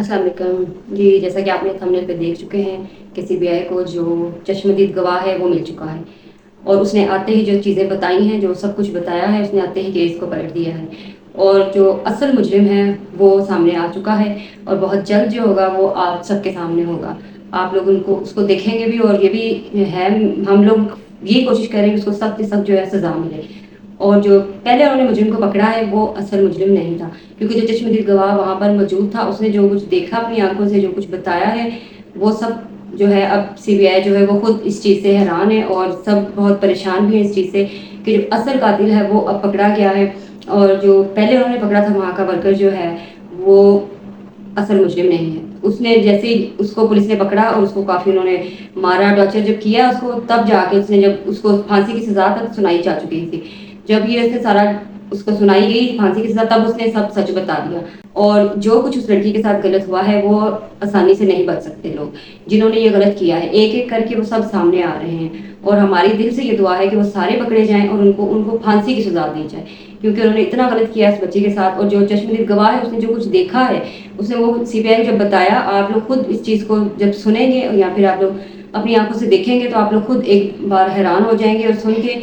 अस्सलाम वालेकुम जी। जैसा कि आपने थंबनेल पे देख चुके हैं कि सीबीआई को जो चश्मदीद गवाह है वो मिल चुका है और उसने आते ही जो चीज़ें बताई हैं, जो सब कुछ बताया है, उसने आते ही केस को पलट दिया है और जो असल मुजरिम है वो सामने आ चुका है और बहुत जल्द जो होगा वो आप सबके सामने होगा। आप लोग उनको उसको देखेंगे भी और ये भी है, हम लोग ये कोशिश करेंगे उसको सख्त से सख्त जो है सज़ा मिले। और जो पहले उन्होंने मुजरिम को पकड़ा है वो असल मुजरिम नहीं था, क्योंकि जो चश्मदीद गवाह वहाँ पर मौजूद था उसने जो कुछ देखा अपनी आंखों से, जो कुछ बताया है, वो सब जो है अब सीबीआई जो है वो खुद इस चीज़ से हैरान है और सब बहुत परेशान भी हैं इस चीज़ से कि जो असल कातिल है वो अब पकड़ा गया है और जो पहले उन्होंने पकड़ा था वहाँ का वर्कर जो है वो असल मुजरिम नहीं है। उसने जैसे ही उसको पुलिस ने पकड़ा और उसको काफ़ी उन्होंने मारा, टॉर्चर जब किया उसको, तब जाके उसने, जब उसको फांसी की सज़ा तक सुनाई जा चुकी थी, जब ये उसने सारा उसको सुनाई गई फांसी की सज़ा, तब उसने सब सच बता दिया। और जो कुछ उस लड़की के साथ गलत हुआ है वो आसानी से नहीं बच सकते लोग जिन्होंने ये गलत किया है, एक एक करके वो सब सामने आ रहे हैं और हमारी दिल से ये दुआ है कि वो सारे पकड़े जाएं और उनको उनको फांसी की सज़ा दी जाए, क्योंकि उन्होंने इतना गलत किया इस बच्चे के साथ। और जो चश्मदीद गवाह है उसने जो कुछ देखा है, उसने वो सीबीआई जब बताया, आप लोग खुद इस चीज़ को जब सुनेंगे या फिर आप लोग अपनी आंखों से देखेंगे तो आप लोग खुद एक बार हैरान हो जाएंगे और सुन के,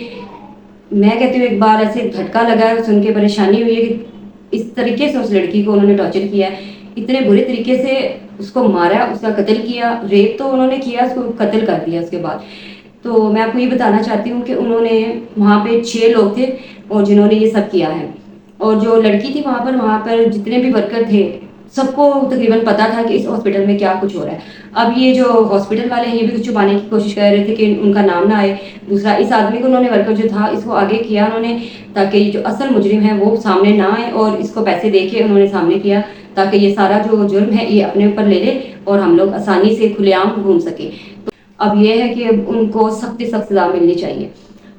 मैं कहती हूँ एक बार ऐसे झटका लगा है, सुन के परेशानी हुई है कि इस तरीके से उस लड़की को उन्होंने टॉर्चर किया है, इतने बुरे तरीके से उसको मारा, उसका कत्ल किया, रेप तो उन्होंने किया, उसको कत्ल कर दिया उसके बाद। तो मैं आपको ये बताना चाहती हूँ कि उन्होंने, वहाँ पे 6 लोग थे और जिन्होंने ये सब किया है, और जो लड़की थी वहाँ पर जितने भी वर्कर थे सबको तकरीबन पता था कि इस हॉस्पिटल में क्या कुछ हो रहा है। अब ये जो हॉस्पिटल वाले हैं ये भी कुछ छुपाने की कोशिश कर रहे थे कि उनका नाम ना आए। दूसरा, इस आदमी को उन्होंने, वर्कर जो था, इसको आगे किया उन्होंने ताकि जो असल मुजरिम है वो सामने ना आए, और इसको पैसे दे के उन्होंने सामने किया ताकि ये सारा जो जुर्म है ये अपने ऊपर ले ले और हम लोग आसानी से खुलेआम घूम सके। तो अब ये है कि उनको सख्त से सख्त सजा मिलनी चाहिए।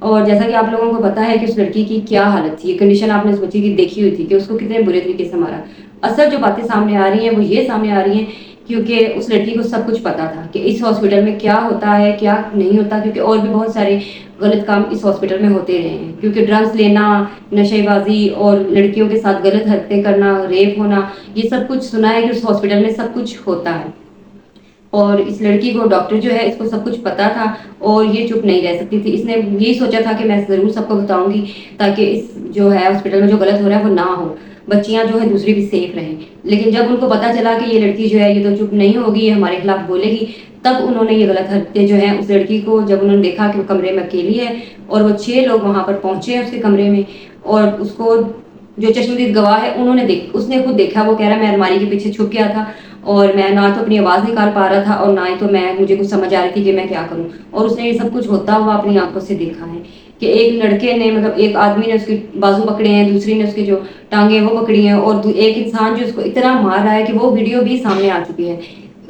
और जैसा कि आप लोगों को पता है कि उस लड़की की क्या हालत थी, कंडीशन आपने उस बच्ची की देखी हुई थी कि उसको कितने बुरे तरीके से मारा। असल जो बातें सामने आ रही हैं वो ये सामने आ रही हैं क्योंकि उस लड़की को सब कुछ पता था कि इस हॉस्पिटल में क्या होता है क्या नहीं होता, क्योंकि और भी बहुत सारे गलत काम इस हॉस्पिटल में होते रहे हैं, क्योंकि ड्रग्स लेना, नशेबाजी और लड़कियों के साथ गलत हरकतें करना, रेप होना, ये सब कुछ सुना है कि उस हॉस्पिटल में सब कुछ होता है। और इस लड़की को, डॉक्टर जो है, इसको सब कुछ पता था और ये चुप नहीं रह सकती थी। इसने यही सोचा था कि मैं ज़रूर सबको बताऊंगी ताकि इस जो है हॉस्पिटल में जो गलत हो रहा है वो ना हो, बच्चियां जो है दूसरी भी सेफ रहें। लेकिन जब उनको पता चला कि ये लड़की जो है ये तो चुप नहीं होगी, ये हमारे खिलाफ बोलेगी, तब उन्होंने ये गलत हरकतें जो है उस लड़की को, जब उन्होंने देखा कि वो कमरे में अकेली है और वो 6 लोग वहाँ पर पहुंचे हैं उसके कमरे में, और उसको जो चश्मदीद गवाह है उसने खुद देखा, वो कह रहा है मैं अलमारी के पीछे छुप गया था और मैं ना तो अपनी आवाज़ निकाल पा रहा था और ना ही तो मुझे कुछ समझ आ रही थी कि मैं क्या करूं। और उसने ये सब कुछ होता हुआ अपनी आंखों से देखा है कि एक लड़के ने, मतलब एक आदमी ने उसके बाजू पकड़े हैं, दूसरी ने उसकी जो टांगे वो पकड़ी हैं, और एक इंसान जो उसको इतना मार रहा है कि वो वीडियो भी सामने आ चुकी है,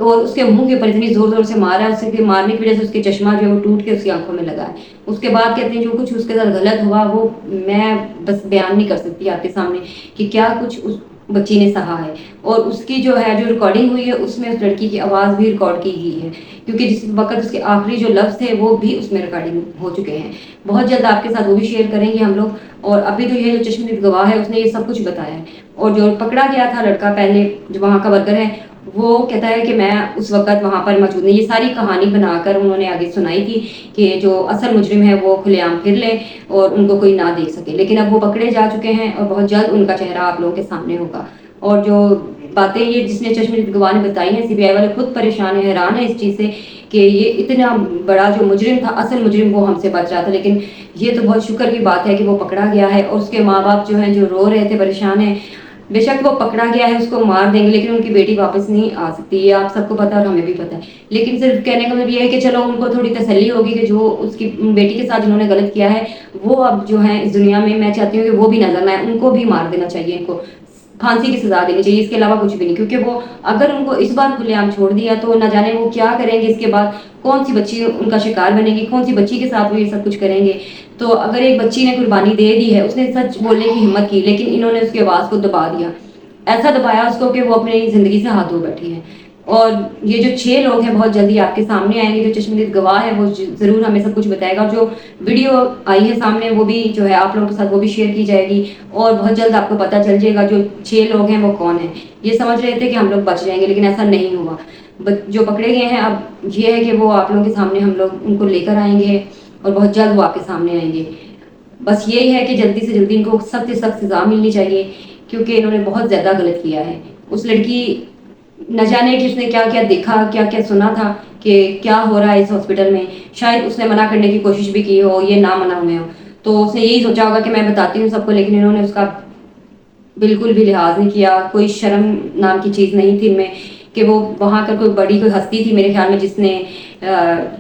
और उसके मुंह के ऊपर इतनी जोर जोर से मारा है, उसके मारने की वजह से उसके चश्मा जो है वो टूट के उसकी आंखों में लगा है। उसके बाद कहते हैं जो कुछ उसके साथ गलत हुआ वो मैं बस बयान नहीं कर सकती आपके सामने कि क्या कुछ उस बच्ची ने सहा है। और उसकी जो है, जो रिकॉर्डिंग हुई है उसमें उस लड़की की आवाज़ भी रिकॉर्ड की गई है, क्योंकि जिस वक्त उसके आखिरी जो लफ्ज़ थे वो भी उसमें रिकॉर्डिंग हो चुके हैं। बहुत जल्द आपके साथ वो भी शेयर करेंगे हम लोग। और अभी तो ये जो चश्मदीद गवाह है उसने ये सब कुछ बताया है, और जो पकड़ा गया था लड़का पहले, जो वहाँ का वर्कर है, वो कहता है कि मैं उस वक्त वहाँ पर मौजूद नहीं। ये सारी कहानी बनाकर उन्होंने आगे सुनाई थी कि जो असल मुजरिम है वो खुलेआम फिर ले और उनको कोई ना देख सके, लेकिन अब वो पकड़े जा चुके हैं और बहुत जल्द उनका चेहरा आप लोगों के सामने होगा। और जो बातें ये जिसने चश्मदीद गवाह ने बताई हैं, सीबीआई वाले खुद परेशान है, हैरान है इस चीज़ से कि ये इतना बड़ा जो मुजरिम था, असल मुजरिम, वो हमसे बच रहा था। लेकिन ये तो बहुत शुक्र की बात है कि वो पकड़ा गया है, और उसके माँ बाप जो हैं, जो रो रहे थे, परेशान हैं। बेशक वो पकड़ा गया है, उसको मार देंगे, लेकिन उनकी बेटी वापस नहीं आ सकती, ये आप सबको पता है और हमें भी पता है। लेकिन सिर्फ कहने का मतलब ये है कि चलो उनको थोड़ी तसल्ली होगी कि जो उसकी बेटी के साथ जिन्होंने गलत किया है वो अब जो है इस दुनिया में, मैं चाहती हूँ कि वो भी नजर ना आए, उनको भी मार देना चाहिए, इनको फांसी की सजा देनी चाहिए, इसके अलावा कुछ भी नहीं। क्योंकि वो अगर उनको इस बार खुलेआम छोड़ दिया तो न जाने वो क्या करेंगे इसके बाद, कौन सी बच्ची उनका शिकार बनेगी, कौन सी बच्ची के साथ वो ये सब कुछ करेंगे। तो अगर एक बच्ची ने कुर्बानी दे दी है, उसने सच बोलने की हिम्मत की, लेकिन इन्होंने उसकी आवाज़ को दबा दिया, ऐसा दबाया उसको कि वो अपनी ज़िंदगी से हाथ धो बैठी है। اور یہ جو 6 لوگ ہیں بہت جلدی آپ کے سامنے آئیں گے. جو چشمدید گواہ ہے وہ ضرور ہمیں سب کچھ بتائے گا. اور جو ویڈیو آئی ہے سامنے وہ بھی جو ہے آپ لوگوں کے ساتھ وہ بھی شیئر کی جائے گی, اور بہت جلد آپ کو پتہ چل جائے گا جو 6 لوگ ہیں وہ کون ہیں. یہ سمجھ رہے تھے کہ ہم لوگ بچ جائیں گے, لیکن ایسا نہیں ہوا. جو پکڑے گئے ہیں اب یہ ہے کہ وہ آپ لوگوں کے سامنے ہم لوگ ان کو لے کر آئیں گے, اور بہت جلد وہ آپ کے سامنے آئیں گے. بس یہی ہے کہ جلدی سے جلدی ان کو سخت سے سخت سزا ملنی چاہیے, کیونکہ انہوں نے بہت زیادہ غلط کیا ہے. اس لڑکی نہ جانے کہ اس نے کیا کیا دیکھا, کیا کیا سنا تھا کہ کیا ہو رہا ہے اس ہاسپٹل میں. شاید اس نے منع کرنے کی کوشش بھی کی ہو, یہ نہ منع ہوئے ہو, تو اس نے یہی سوچا ہوگا کہ میں بتاتی ہوں سب کو, لیکن انہوں نے اس کا بالکل بھی لحاظ نہیں کیا. کوئی شرم نام کی چیز نہیں تھی ان میں کہ وہ وہاں کا کوئی بڑی کوئی ہستی تھی میرے خیال میں جس نے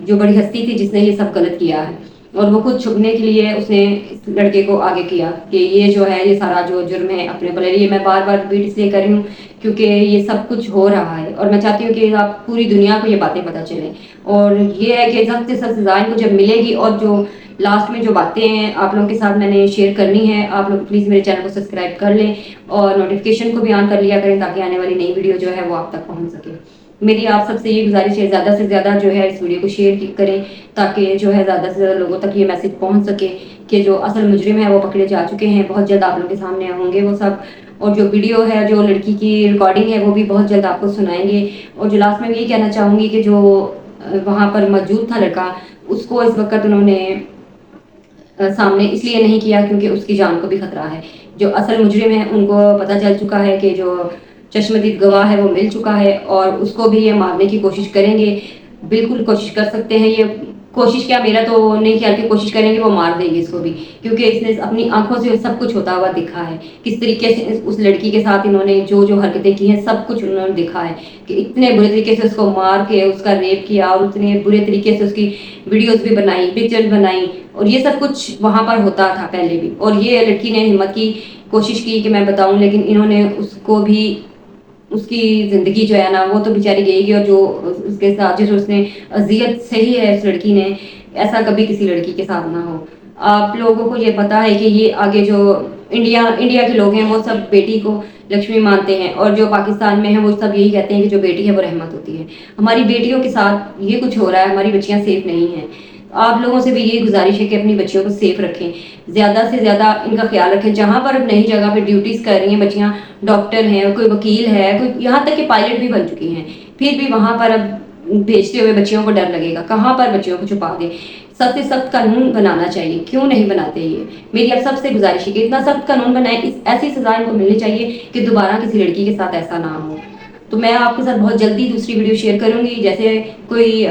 جو بڑی ہستی تھی جس نے یہ سب غلط کیا ہے. اور وہ خود چھپنے کے لیے اس نے اس لڑکے کو آگے کیا کہ یہ جو ہے یہ سارا جو جرم ہے اپنے بلے. یہ میں بار بار ریپیٹ اس لیے کر رہی ہوں کیونکہ یہ سب کچھ ہو رہا ہے, اور میں چاہتی ہوں کہ آپ پوری دنیا کو یہ باتیں پتہ چلیں. اور یہ ہے کہ سخت سے سخت سزا ان کو جب ملے گی, اور جو لاسٹ میں جو باتیں ہیں آپ لوگوں کے ساتھ میں نے شیئر کرنی ہے, آپ لوگ پلیز میرے چینل کو سبسکرائب کر لیں اور نوٹیفیکیشن کو بھی آن کر لیا کریں تاکہ آنے والی نئی ویڈیو جو ہے وہ آپ تک پہنچ سکے. میری آپ سب سے یہ گزارش ہے زیادہ سے زیادہ جو ہے اس ویڈیو کو شیئر کریں تاکہ جو ہے زیادہ سے زیادہ لوگوں تک یہ میسج پہنچ سکے کہ جو اصل مجرم ہے وہ پکڑے جا چکے ہیں. بہت جلد آپ لوگوں کے سامنے ہوں گے وہ سب, اور جو ویڈیو ہے جو لڑکی کی ریکارڈنگ ہے وہ بھی بہت جلد آپ کو سنائیں گے. اور جو لاسٹ میں یہی کہنا چاہوں گی کہ جو وہاں پر موجود تھا لڑکا, اس کو اس وقت انہوں نے سامنے اس لیے نہیں کیا کیونکہ اس کی جان کو بھی خطرہ ہے. جو اصل مجرم ہے ان کو پتہ چل چکا ہے کہ جو چشمدید گواہ ہے وہ مل چکا ہے, اور اس کو بھی یہ مارنے کی کوشش کریں گے. بالکل کوشش کر سکتے ہیں, یہ کوشش کیا میرا تو نہیں خیال کہ کوشش کریں گے وہ مار دیں گے اس کو بھی, کیونکہ اس نے اپنی آنکھوں سے سب کچھ ہوتا ہوا دکھا ہے. کس طریقے سے اس لڑکی کے ساتھ انہوں نے جو جو حرکتیں کی ہیں سب کچھ انہوں نے دیکھا ہے کہ اتنے برے طریقے سے اس کو مار کے اس کا ریپ کیا, اور اتنے برے طریقے سے اس کی ویڈیوز بھی بنائی, پکچرز بنائی, اور یہ سب کچھ وہاں پر ہوتا تھا پہلے بھی. اور یہ لڑکی نے ہمت کی کوشش کی کہ میں بتاؤں, لیکن انہوں نے اس کو بھی اس کی زندگی جو ہے نا وہ تو بیچاری گئی گی, اور جو اس کے ساتھ جو اس نے اذیت سہی ہے اس لڑکی نے, ایسا کبھی کسی لڑکی کے ساتھ نہ ہو. آپ لوگوں کو یہ پتا ہے کہ یہ آگے جو انڈیا کے لوگ ہیں وہ سب بیٹی کو لکشمی مانتے ہیں, اور جو پاکستان میں ہیں وہ سب یہی کہتے ہیں کہ جو بیٹی ہے وہ رحمت ہوتی ہے. ہماری بیٹیوں کے ساتھ یہ کچھ ہو رہا ہے, ہماری بچیاں سیف نہیں ہیں. آپ لوگوں سے بھی یہ گزارش ہے کہ اپنی بچیوں کو سیف رکھیں, زیادہ سے زیادہ ان کا خیال رکھیں. جہاں پر نئی جگہ پہ ڈیوٹیز کر رہی ہیں بچیاں, ڈاکٹر ہیں, کوئی وکیل ہے, کوئی یہاں تک کہ پائلٹ بھی بن چکی ہیں, پھر بھی وہاں پر اب بھیجتے ہوئے بچیوں کو ڈر لگے گا. کہاں پر بچیوں کو چھپا دیں. سخت سے سخت قانون بنانا چاہیے, کیوں نہیں بناتے. یہ میری اب سب سے گزارش ہے کہ اتنا سخت قانون بنائیں, ایسی سزا ان کو ملنی چاہیے کہ دوبارہ کسی لڑکی کے ساتھ ایسا نہ ہو. تو میں آپ کے ساتھ بہت جلدی دوسری ویڈیو شیئر کروں گی. جیسے کوئی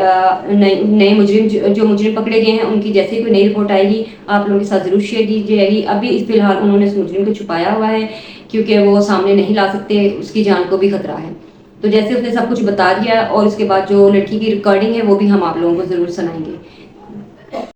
نئے مجرم جو مجرم پکڑے گئے ہیں ان کی جیسے کوئی نئی رپورٹ آئے گی آپ لوگوں کے ساتھ ضرور شیئر کی جائے گی. ابھی فی الحال انہوں نے اس مجرم کو چھپایا ہوا ہے کیونکہ وہ سامنے نہیں لا سکتے, اس کی جان کو بھی خطرہ ہے. تو جیسے اس نے سب کچھ بتا دیا, اور اس کے بعد جو لڑکی کی ریکارڈنگ ہے وہ بھی ہم آپ لوگوں کو ضرور سنائیں گے.